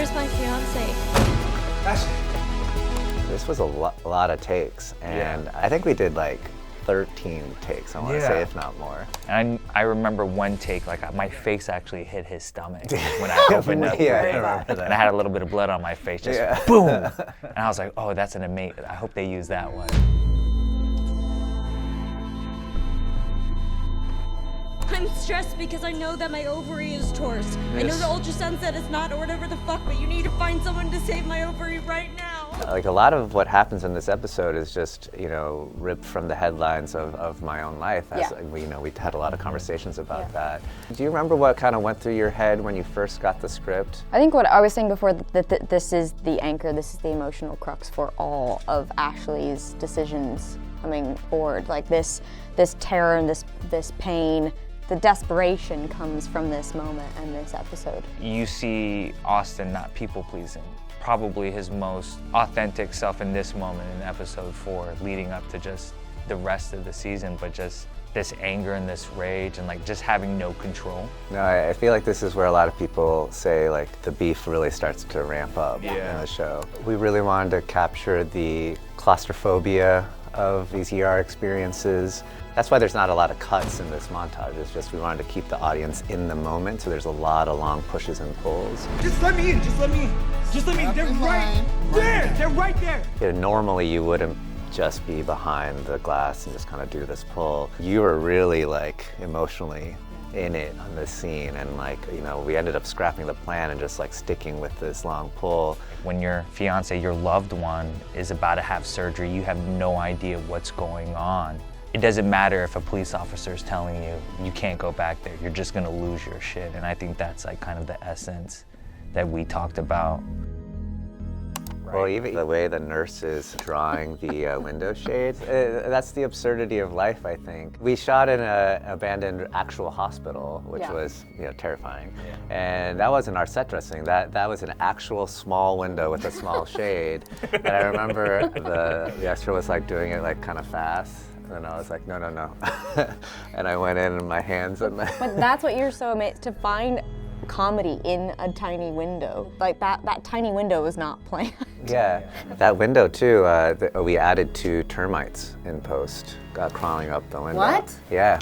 Where's my fiance? This was a lot of takes, and I think we did like 13 takes, I want to say, if not more. And I remember one take, like my face actually hit his stomach when I opened up. I remember that. And I had a little bit of blood on my face, just boom. And I was like, oh, that's an amazing, I hope they use that one. I'm stressed because I know that my ovary is torsed. I know the ultrasound said it's not or whatever the fuck, but you need to find someone to save my ovary right now. Like a lot of what happens in this episode is just, you know, ripped from the headlines of my own life. As, we had a lot of conversations about that. Do you remember what kind of went through your head when you first got the script? I think what I was saying before, that this is the anchor, this is the emotional crux for all of Ashley's decisions coming forward. Like this terror and this pain, the desperation comes from this moment and this episode. You see Austin not people-pleasing. Probably his most authentic self in this moment in episode 4, leading up to just the rest of the season, but just this anger and this rage and like just having no control. No, I feel like this is where a lot of people say like the beef really starts to ramp up in the show. We really wanted to capture the claustrophobia of these ER experiences. That's why there's not a lot of cuts in this montage. It's just we wanted to keep the audience in the moment, so there's a lot of long pushes and pulls. Just let me in, just let me in. Just let me in, they're right there, they're right there. You know, normally you wouldn't just be behind the glass and just kind of do this pull. You were really like emotionally in it on this scene, and like, you know, we ended up scrapping the plan and just like sticking with this long pull. When your fiance, your loved one, is about to have surgery, you have no idea what's going on. It doesn't matter if a police officer is telling you, you can't go back there, you're just gonna lose your shit. And I think that's like kind of the essence that we talked about. Well, even the way the nurse is drawing the window shades, that's the absurdity of life, I think. We shot in an abandoned actual hospital, which was, you know, terrifying. And that wasn't our set dressing. That was an actual small window with a small shade. And I remember the extra was like doing it like kind of fast. And I was like, no. And I went in and my hands and my... But that's what you're so amazed, to find comedy in a tiny window. Like that tiny window was not planned. Yeah, that window too, we added 2 termites in post, crawling up the window. What? Yeah.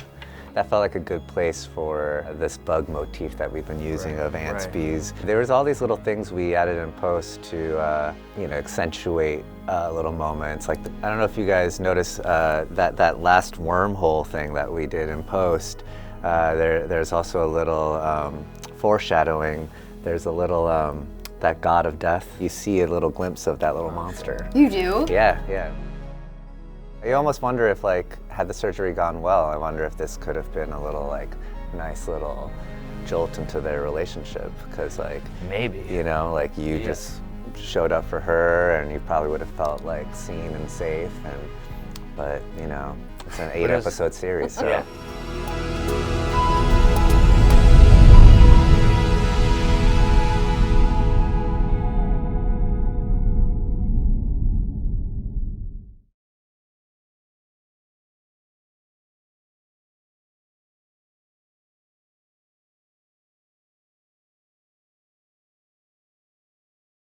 That felt like a good place for this bug motif that we've been using of ants, bees. There was all these little things we added in post to, you know, accentuate little moments. Like, I don't know if you guys noticed that last wormhole thing that we did in post. There's also a little foreshadowing. There's a little, that god of death. You see a little glimpse of that little monster. You do? Yeah. You almost wonder if, like, had the surgery gone well, I wonder if this could have been a little, like, nice little jolt into their relationship. Because, like, maybe, you know, like, you just showed up for her and you probably would have felt, like, seen and safe. But, you know, it's an 8-episode series, so.